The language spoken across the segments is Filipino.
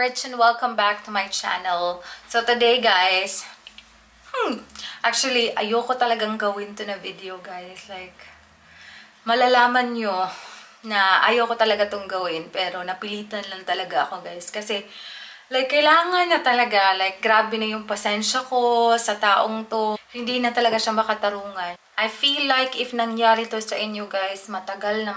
Rich and welcome back to my channel. So today guys, actually ayoko talagang gawin to na video guys. Like, malalaman nyo na ayoko talaga tong gawin pero napilitan lang talaga ako guys. Kasi like kailangan na talaga, like grabe na yung pasensya ko sa taong to. Hindi na talaga siya makatarungan. I feel like if nangyari to sa inyo guys, matagal na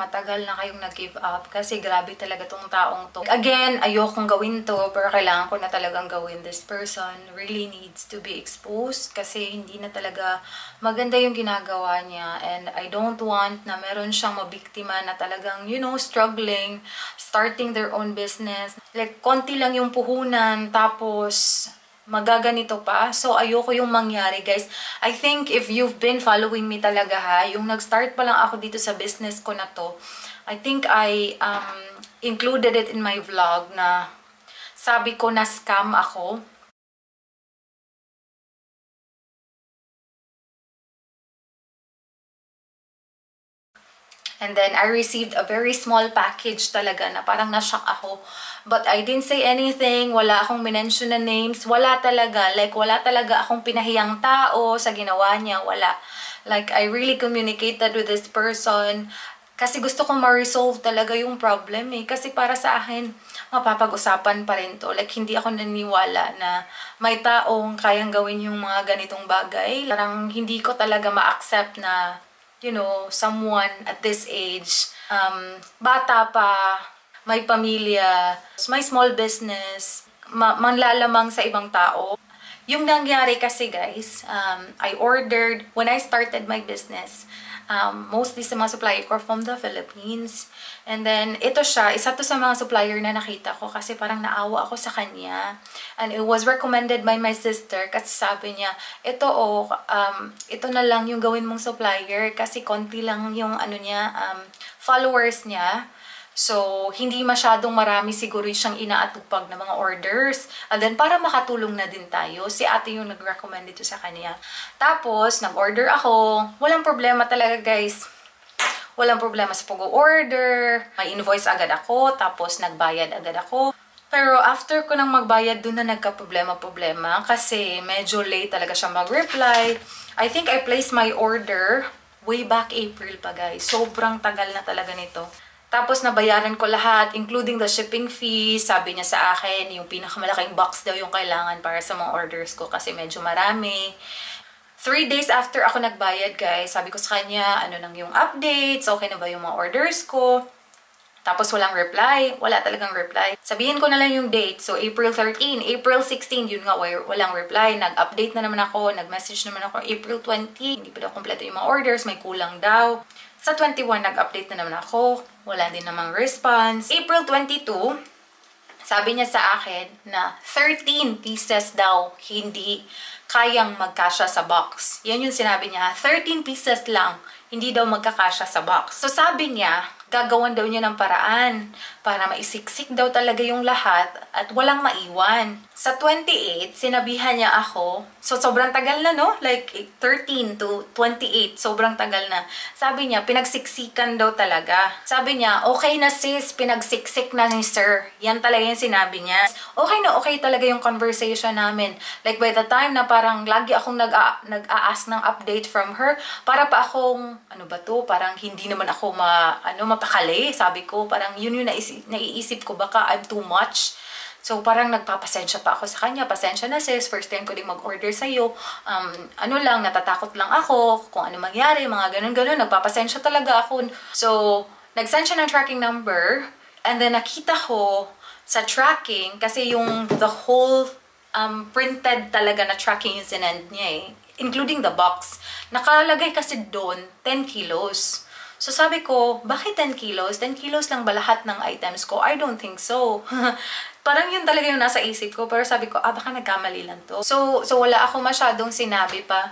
kayong nag-give up. Kasi grabe talaga tong taong to. Again, ayokong gawin to, pero kailangan ko na talagang gawin. This person really needs to be exposed. Kasi hindi na talaga maganda yung ginagawa niya. And I don't want na meron siyang mabiktima na talagang, you know, struggling, starting their own business. Like, konti lang yung puhunan, tapos magaganito pa. So, ayoko yung mangyari, guys. I think if you've been following me talaga ha, yung nag-start pa lang ako dito sa business ko na to, I think I included it in my vlog na sabi ko na scam ako. And then, I received a very small package talaga na parang na-shock ako. But I didn't say anything. Wala akong minention na names. Wala talaga. Like, wala talaga akong pinahiyang tao sa ginawa niya. Wala. Like, I really communicated with this person. Kasi gusto kong ma-resolve talaga yung problem eh. Kasi para sa akin, mapapag-usapan pa rin to. Like, hindi ako naniniwala na may taong kayang gawin yung mga ganitong bagay. Parang hindi ko talaga ma-accept na, you know, someone at this age, bata pa, may pamilya, may small business, manlalamang sa ibang tao. Yung nangyari kasi guys, I ordered, when I started my business, mostly sa mga supplier ko from the Philippines. And then, ito siya, isa to sa mga supplier na nakita ko kasi parang naawa ako sa kanya. And it was recommended by my sister kasi sabi niya, ito ito na lang yung gawin mong supplier kasi konti lang yung followers niya. So, hindi masyadong marami siguro siyang inaatupag na mga orders. And then, para makatulong na din tayo, si ate yung nag-recommend ito sa kanya. Tapos, nag-order ako. Walang problema talaga, guys. Walang problema sa pag-order. May invoice agad ako. Tapos, nagbayad agad ako. Pero, after ko nang magbayad, dun na nagka-problema kasi medyo late talaga siya mag-reply. I think I placed my order way back April pa, guys. Sobrang tagal na talaga nito. Tapos, nabayaran ko lahat, including the shipping fee. Sabi niya sa akin, yung pinakamalaking box daw yung kailangan para sa mga orders ko kasi medyo marami. 3 days after ako nagbayad, guys, sabi ko sa kanya, ano nang yung updates, okay na ba yung mga orders ko? Tapos, walang reply. Wala talagang reply. Sabihin ko na lang yung date. So, April 13, April 16, yun nga, walang reply. Nag-update na naman ako, nag-message naman ako. April 20, hindi pa daw kompleto yung mga orders, may kulang daw. Sa 21, nag-update na naman ako. Wala din namang response. April 22, sabi niya sa akin na 13 pieces daw hindi kayang magkasya sa box. Yan yung sinabi niya. 13 pieces lang, hindi daw magkakasya sa box. So sabi niya, gagawan daw niya ng paraan para maisiksik daw talaga yung lahat at walang maiwan. Sa 28, sinabihan niya ako, so sobrang tagal na no? Like 13 to 28, sobrang tagal na. Sabi niya, pinagsiksikan daw talaga. Sabi niya, okay na sis, pinagsiksik na ni sir. Yan talaga yung sinabi niya. Okay na okay talaga yung conversation namin. Like by the time na parang lagi akong nag-a-ask ng update from her, para pa akong, ano ba to? Parang hindi naman ako mapakali. Sabi ko, parang yun yung naiisip ko, baka I'm too much. So, parang nagpapasensya pa ako sa kanya. Pasensya na sis, first time ko din mag-order sa'yo. Natatakot lang ako kung ano mangyari, mga ganun-ganun. Nagpapasensya talaga ako. So, nag-send siya ng tracking number. And then, nakita ko sa tracking, kasi yung the whole printed talaga na tracking yung sinend niya including the box. Nakalagay kasi doon 10 kilos. So, sabi ko, bakit 10 kilos? 10 kilos lang ba lahat ng items ko? I don't think so. Parang yun talaga yung nasa isip ko. Pero sabi ko, baka nagkamali lang to. So wala ako masyadong sinabi pa.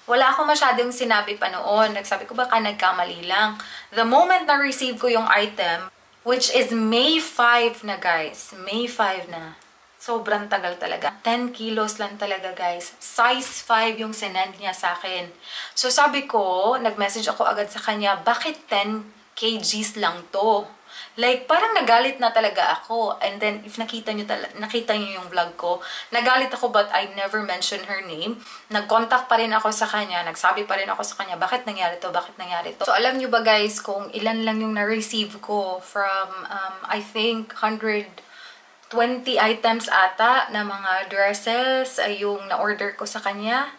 Wala ako masyadong sinabi pa noon. Nagsabi ko, baka nagkamali lang. The moment na receive ko yung item, which is May 5 na guys. May 5 na. Sobrang tagal talaga. 10 kilos lang talaga, guys. Size 5 yung sinend niya sa akin. So, sabi ko, nag-message ako agad sa kanya, bakit 10 kgs lang to? Like, parang nagalit na talaga ako. And then, if nakita nyo yung vlog ko, nagalit ako but I never mentioned her name. Nag-contact pa rin ako sa kanya, nagsabi pa rin ako sa kanya, bakit nangyari to, bakit nangyari to. So, alam nyo ba guys, kung ilan lang yung na-receive ko from, I think, 120 items ata na mga dresses, ay yung na-order ko sa kanya.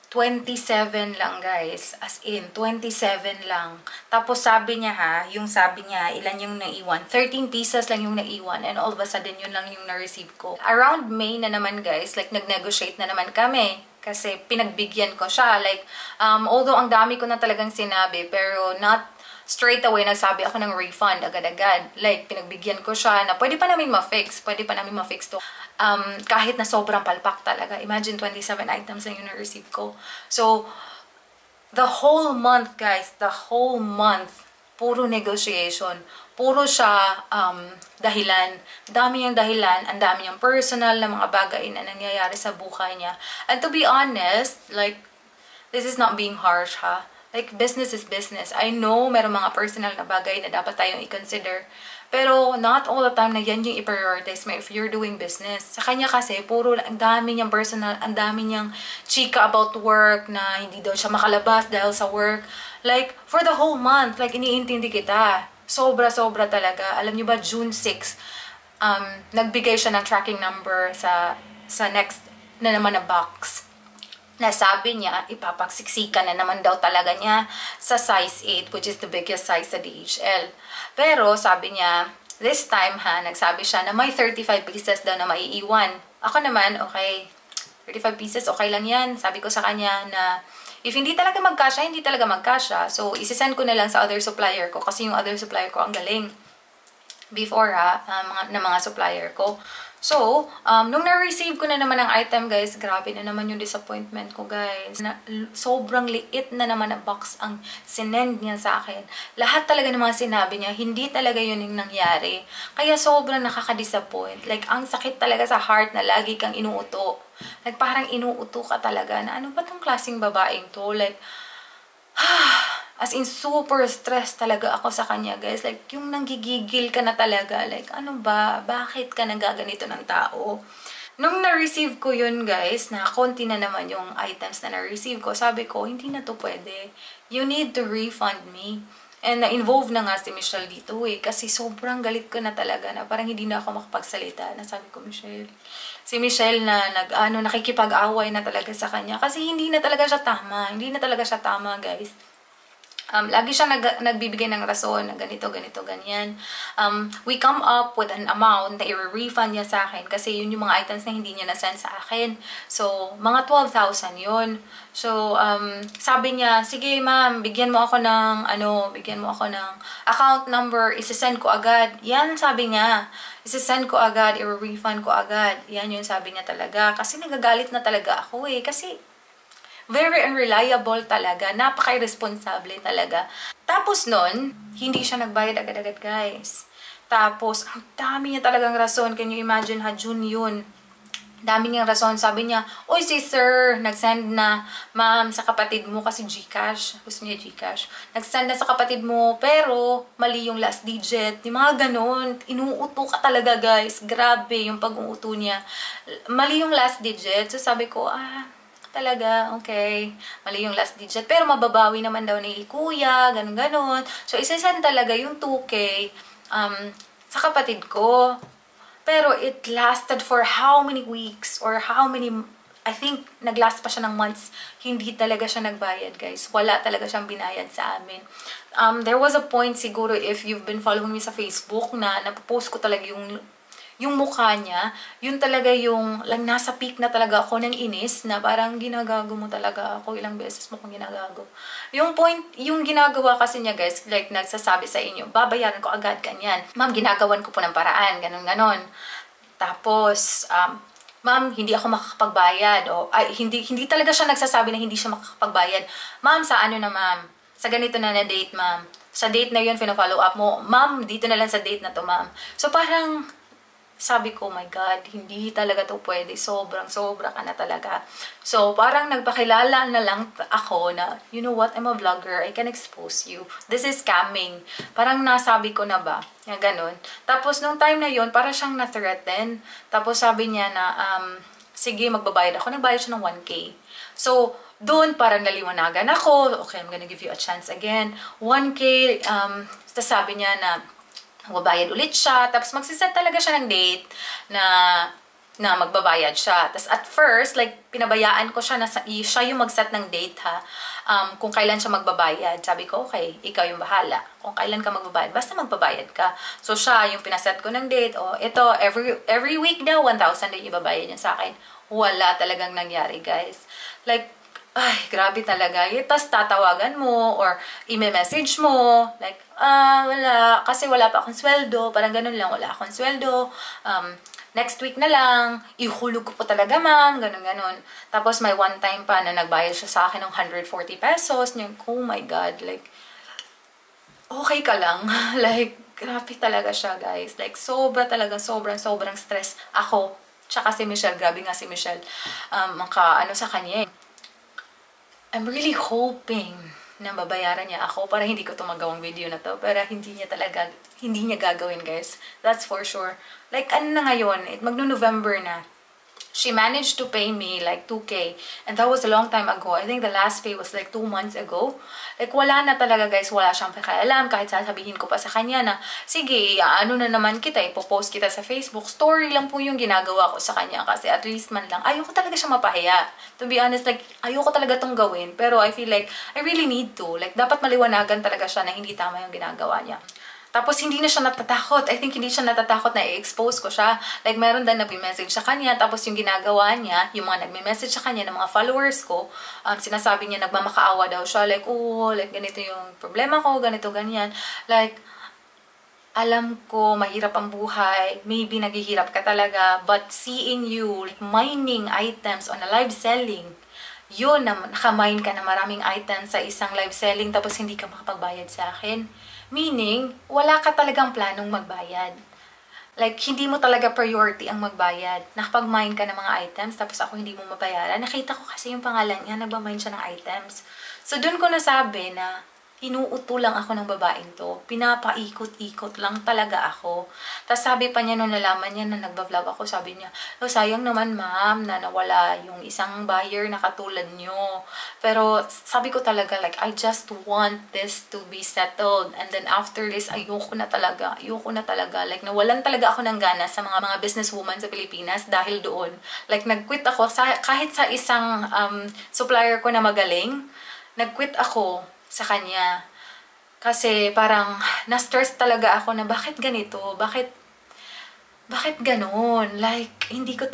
27 lang guys, as in 27 lang. Tapos sabi niya yung sabi niya, ilan yung naiwan? 13 pieces lang yung naiwan, and all of a sudden yun lang yung na-receive ko. Around May na naman guys, like nag-negotiate na naman kami. Kasi pinagbigyan ko siya, like, although ang dami ko na talagang sinabi, pero not straight away nagsabi ako ng refund agad-agad. Like, pinagbigyan ko siya na pwede pa namin ma-fix to. Kahit na sobrang palpak talaga. Imagine 27 items na yung na-receive ko. So, the whole month, guys, puro negotiation. Puro siya dahilan. Dami niyang dahilan. Ang dami niyang personal na mga bagay na nangyayari sa buhay niya. And to be honest, like, this is not being harsh, ha? Like, business is business. I know meron mga personal na bagay na dapat tayong i-consider. Pero not all the time na yan yung i-prioritize mo if you're doing business. Sa kanya kasi, puro ang dami niyang personal, ang dami niyang chika about work na hindi daw siya makalabas dahil sa work. Like, for the whole month, like, iniintindi kita. Sobra-sobra talaga. Alam niyo ba, June 6, nagbigay siya ng tracking number sa next na naman na box. Na sabi niya, ipapaksiksikan na naman daw talaga niya sa size 8, which is the biggest size sa DHL. Pero sabi niya, this time nagsabi siya na may 35 pieces daw na maiiwan. Ako naman, okay, 35 pieces, okay lang yan. Sabi ko sa kanya na if hindi talaga magkasya, hindi talaga magkasya. So, isisend ko na lang sa other supplier ko kasi yung other supplier ko ang galing. Before mga supplier ko. So, nung na-receive ko na naman ang item, guys, grabe na naman yung disappointment ko, guys. Sobrang liit na naman na box ang sinend niya sa akin. Lahat talaga ng mga sinabi niya, hindi talaga yun yung nangyari. Kaya sobrang nakaka-disappoint. Like, ang sakit talaga sa heart na lagi kang inuuto. Like, parang inuuto ka talaga na ano ba tong klaseng babaeng to? Like, as in, super stressed talaga ako sa kanya, guys. Like, yung nanggigigil ka na talaga. Like, ano ba? Bakit ka nagaganito ng tao? Nung na-receive ko yun, guys, na konti na naman yung items na na-receive ko, sabi ko, hindi na to pwede. You need to refund me. And na-involve na nga si Michelle dito kasi sobrang galit ko na talaga na parang hindi na ako makapagsalita. Nasabi ko, si Michelle na nakikipag-away na talaga sa kanya kasi hindi na talaga siya tama. Hindi na talaga siya tama, guys. Lagi siya nagbibigay ng rason na ganito, ganyan. We come up with an amount na i-refund niya sa akin kasi yun yung mga items na hindi niya na-send sa akin. So, mga 12,000 yun. So, sabi niya, sige ma'am, bigyan mo ako ng account number, isi-send ko agad. Yan, sabi niya. Isi-send ko agad, i-refund ko agad. Yan yung sabi niya talaga. Kasi nagagalit na talaga ako kasi very unreliable talaga. Napaka-irresponsible talaga. Tapos nun, hindi siya nagbayad agad-agad, guys. Tapos, ang dami niya talagang rason. Can you imagine, June yun. Dami niyang rason. Sabi niya, oy, si sir, nag-send na, ma'am, sa kapatid mo kasi GCash. Gusto niya GCash. Nag-send na sa kapatid mo, pero mali yung last digit. Yung mga ganun. Inuuto ka talaga, guys. Grabe yung pag-uuto niya. Mali yung last digit. So, sabi ko, talaga, okay. Mali yung last digit. Pero mababawi naman daw ni kuya, ganun-ganun. So, isasend talaga yung 2K sa kapatid ko. Pero it lasted for how many weeks or how many, I think, naglast pa siya ng months. Hindi talaga siya nagbayad, guys. Wala talaga siyang binayad sa amin. There was a point siguro, if you've been following me sa Facebook, na napopost ko talaga yung mukha niya, yun talaga yung, lang nasa peak na talaga ako ng inis, na parang ginagago mo talaga ako, ilang beses mo kong ginagago. Yung point, yung ginagawa kasi niya, guys, like nagsasabi sa inyo, babayaran ko agad kanyan. Ma'am, ginagawan ko po ng paraan, ganon. Tapos, ma'am, hindi ako makakapagbayad. Hindi talaga siya nagsasabi na hindi siya makakapagbayad. Ma'am, sa ano na ma'am? Sa ganito na date, ma'am. Sa date na yun, fina-follow up mo. Ma'am, dito na lang sa date na to, ma'am. So, parang, Sabi ko, oh my God, hindi talaga to pwede. Sobra ka na talaga. So, parang nagpakilala na lang ako na, you know what, I'm a vlogger. I can expose you. This is scamming. Parang nasabi ko na ba? Nga ganun. Tapos, nung time na yon parang siyang na-threaten. Tapos, sabi niya na, sige, magbabayad ako. Nagbayad siya ng 1K. So, doon parang naliwanagan ako. Okay, I'm gonna give you a chance again. 1K, tapos sabi niya na, magbabayad ulit siya. Tapos magsiset talaga siya ng date na magbabayad siya. Tapos at first, like, pinabayaan ko siya na siya yung mag-set ng date ha. Kung kailan siya magbabayad. Sabi ko, okay, ikaw yung bahala. Kung kailan ka magbabayad, basta magbabayad ka. So siya, yung pinaset ko ng date, ito, every week daw, 1,000 din ibabayad niya sa akin. Wala talagang nangyari, guys. Like, ay, grabe talaga. Tapos tatawagan mo or i-message mo. Like, wala. Kasi wala pa akong sweldo. Parang ganun lang. Wala akong sweldo. Next week na lang. Ihulog ko po talaga, ma'am. Ganun. Tapos may one time pa na nagbayad siya sa akin ng 140 pesos. Oh my God. Like, okay ka lang. Like, grabe talaga siya, guys. Like, sobrang stress. Ako. Tsaka si Michelle. Grabe nga si Michelle. Ano sa kanya eh. I'm really hoping na babayaran niya ako para hindi ko ito magawang video na to. Pero hindi niya gagawin, guys. That's for sure. Like, ano na ngayon? Magno-November na. She managed to pay me like 2K. And that was a long time ago. I think the last pay was like 2 months ago. Like, wala na talaga, guys. Wala siyang pakialam. Kahit sasabihin ko pa sa kanya na, sige, ano na naman kita, ipopost kita sa Facebook. Story lang po yung ginagawa ko sa kanya. Kasi at least man lang, ayoko talaga siya mapahiya. To be honest, like, ayoko talaga tong gawin. Pero I feel like, I really need to. Like, dapat maliwanagan talaga siya na hindi tama yung ginagawa niya. Tapos, hindi na siya natatakot. I think hindi siya natatakot na i-expose ko siya. Like, meron din nag-message sa kanya. Tapos, yung ginagawa niya, yung mga nag-message sa kanya ng mga followers ko, sinasabi niya, nagmamakaawa daw siya. Like, oh, like, ganito yung problema ko, ganito, ganyan. Like, alam ko, mahirap ang buhay. Maybe naghihirap ka talaga. But seeing you, like, mining items on a live selling, yun, nakamine ka na maraming items sa isang live selling, tapos hindi ka makapagbayad sa akin. Meaning, wala ka talagang planong magbayad. Like, hindi mo talaga priority ang magbayad. Nakapag-mine ka ng mga items, tapos ako hindi mo mabayaran. Nakita ko kasi yung pangalan niya, nagmamine siya ng items. So, dun ko nasabi na, inuuto lang ako ng babaeng to. Pinapaikot-ikot lang talaga ako. Tapos sabi pa niya nung nalaman niya na nagba-vlog ako, sabi niya, oh, sayang naman ma'am na nawala yung isang buyer na katulad nyo. Pero sabi ko talaga, like, I just want this to be settled. And then after this, ayoko na talaga. Like, nawalan talaga ako ng gana sa mga businesswoman sa Pilipinas dahil doon. Like, nag-quit ako kahit sa isang supplier ko na magaling, nag-quit ako sa kanya. Kasi parang na-stress talaga ako na bakit ganito? Bakit ganon? Like, hindi ko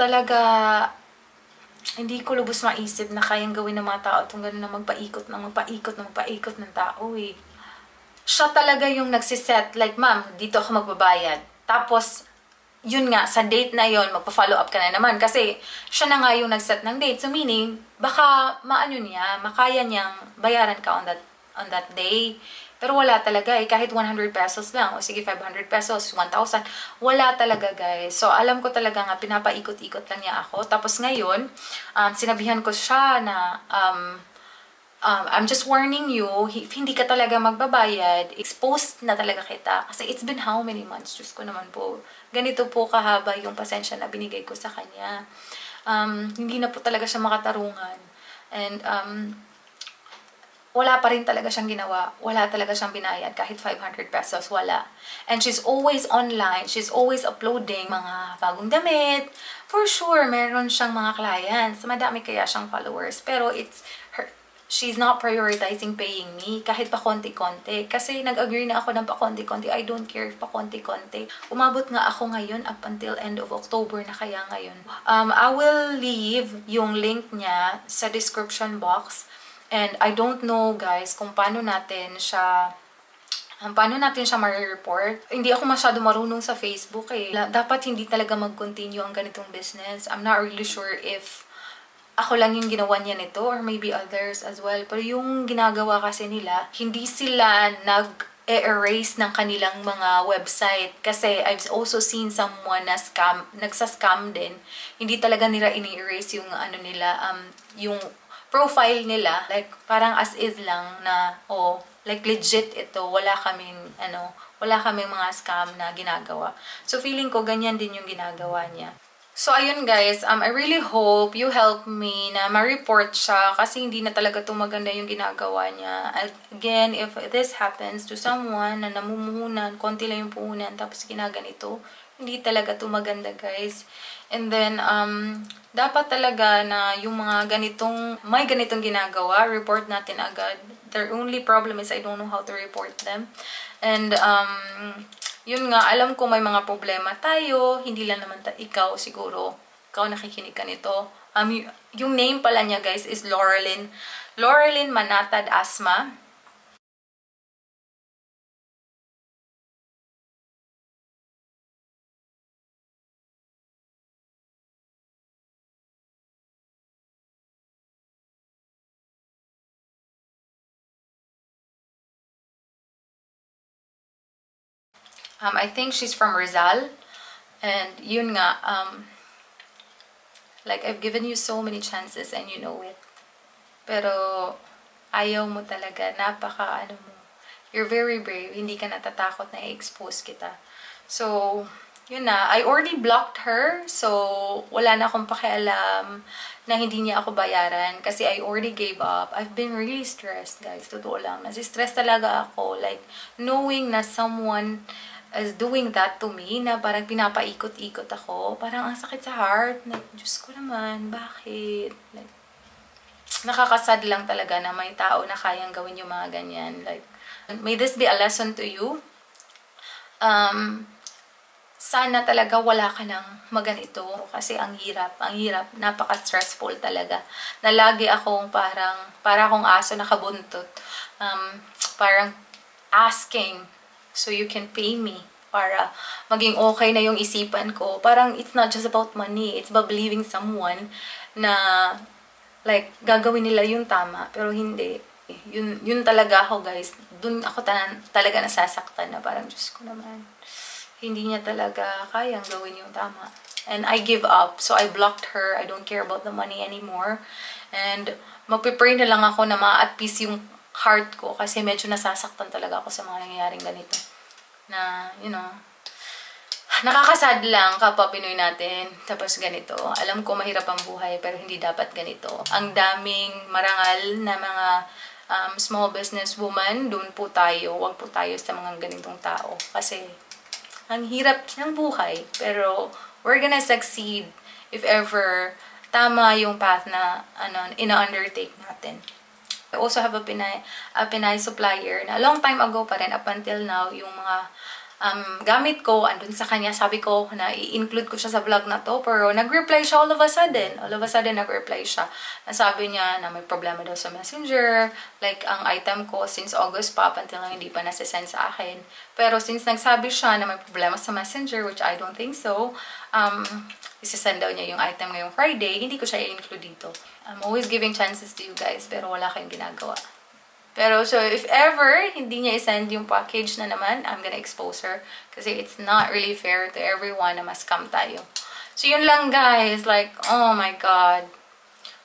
lubos maisip na kayang gawin ng mga tao itong gano'n na magpaikot ng tao eh. Siya talaga yung nagsiset, like, ma'am, dito ako magbabayad. Tapos, yun nga, sa date na yon magpa-follow up ka na naman. Kasi, siya na nga yung nagset ng date. So, meaning, baka makaya niyang bayaran ka on that day. Pero wala talaga eh. Kahit 100 pesos lang. O sige, 500 pesos, 1,000. Wala talaga, guys. So, alam ko talaga nga, pinapaikot-ikot lang niya ako. Tapos ngayon, sinabihan ko siya na, I'm just warning you, if hindi ka talaga magbabayad, exposed na talaga kita. Kasi it's been how many months? Diyos ko naman po. Ganito po kahaba yung pasensya na binigay ko sa kanya. Hindi na po talaga siya makatarungan. And, wala pa rin talaga siyang ginawa. Wala talaga siyang binayad. Kahit 500 pesos, wala. And she's always online. She's always uploading mga bagong damit. For sure, meron siyang mga clients. Madami kaya siyang followers. Pero she's not prioritizing paying me. Kahit pa konti-konti. Kasi nag-agree na ako ng pa konti-konti. I don't care if pa konti-konti. Umabot nga ako ngayon up until end of October na kaya ngayon. I will leave yung link niya sa description box. And I don't know, guys, kung paano natin siya ma-report. Hindi ako masyado marunong sa Facebook eh. Dapat hindi talaga mag-continue ang ganitong business. I'm not really sure if ako lang yung ginawa niya nito or maybe others as well. Pero yung ginagawa kasi nila, hindi sila erase ng kanilang mga website. Kasi I've also seen someone na nagsa-scam din. Hindi talaga nila ini-erase yung ano nila, yung profile nila. Like, parang as is lang na, oh, like legit ito. Wala kaming mga scam na ginagawa. So, feeling ko, ganyan din yung ginagawa niya. So, ayun guys, I really hope you help me na ma-report siya kasi hindi na talaga ito maganda yung ginagawa niya. Again, if this happens to someone na namumuhunan, konti lang yung puhunan, tapos ginaganito, hindi talaga ito maganda guys. And then, dapat talaga na yung mga may ganitong ginagawa, report natin agad. Their only problem is I don't know how to report them. And, yun nga, alam ko may mga problema tayo, hindi lang naman ikaw siguro, ikaw nakikinig ka nito. Yung name pala niya guys is Laurelyn. Laurelyn Manatad Asma. I think she's from Rizal. And yun nga, like I've given you so many chances and you know it. Pero ayaw mo talaga, you're very brave, hindi ka natatakot na i-expose kita. So, yun na, I already blocked her, so wala na akong pakialam na hindi niya ako bayaran kasi I already gave up. I've been really stressed, guys, totoo lang. Nasi-stress talaga ako, like, knowing na someone is doing that to me, na parang pinapaikot-ikot ako, parang ang sakit sa heart, like, Diyos ko naman, bakit? Like, nakakasad lang talaga na may tao na kayang gawin yung mga ganyan. Like, may this be a lesson to you. Sana talaga wala ka ng maganito kasi ang hirap, napaka-stressful talaga. Na lagi akong para akong aso nakabuntot. Parang asking so you can pay me para maging okay na yung isipan ko. Parang it's not just about money, it's about believing someone na like gagawin nila yung tama, pero hindi. Yun talaga ako guys. Dun ako talaga nasasaktan na parang Diyos ko naman. Hindi niya talaga kayang gawin yung tama. And I give up. So I blocked her. I don't care about the money anymore. And magpipray na lang ako na ma-at peace yung heart ko kasi medyo nasasaktan talaga ako sa mga nangyayaring ganito. Na, you know, nakakasad lang kapwa Pinoy natin. Tapos ganito. Alam ko mahirap ang buhay pero hindi dapat ganito. Ang daming marangal na mga small business woman, doon po tayo. Huwag po tayo sa mga ganitong tao. Kasi ang hirap ng buhay. Pero we're gonna succeed if ever tama yung path na ina-undertake natin. I also have a Pinay supplier na long time ago pa rin, up until now, yung mga gamit ko, andun sa kanya, sabi ko na i-include ko siya sa vlog na to, pero nag-reply siya all of a sudden. All of a sudden, nag-reply siya. Nasabi niya na may problema daw sa messenger, like ang item ko since August pa, up until now, hindi pa nasisend sa akin. Pero since nagsabi siya na may problema sa messenger, which I don't think so, isisend daw niya yung item ngayong Friday, hindi ko siya i-include dito. I'm always giving chances to you guys, pero wala kayong ginagawa. Pero, so, if ever, hindi niya isend yung package na naman, I'm gonna expose her. Kasi it's not really fair to everyone na ma-scam tayo. So, yun lang, guys. Like, oh my God.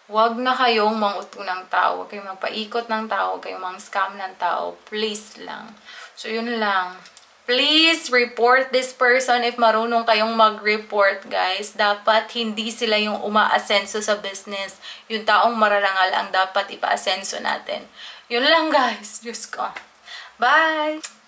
Huwag na kayong manguto ng tao. Huwag kayong magpaikot ng tao. Huwag kayong mang-scam ng tao. Please lang. So, yun lang. Please report this person if marunong kayong mag-report, guys. Dapat hindi sila yung umaasenso sa business. Yung taong mararangal ang dapat ipa-asenso natin. Yun lang guys. Diyos ko. Bye!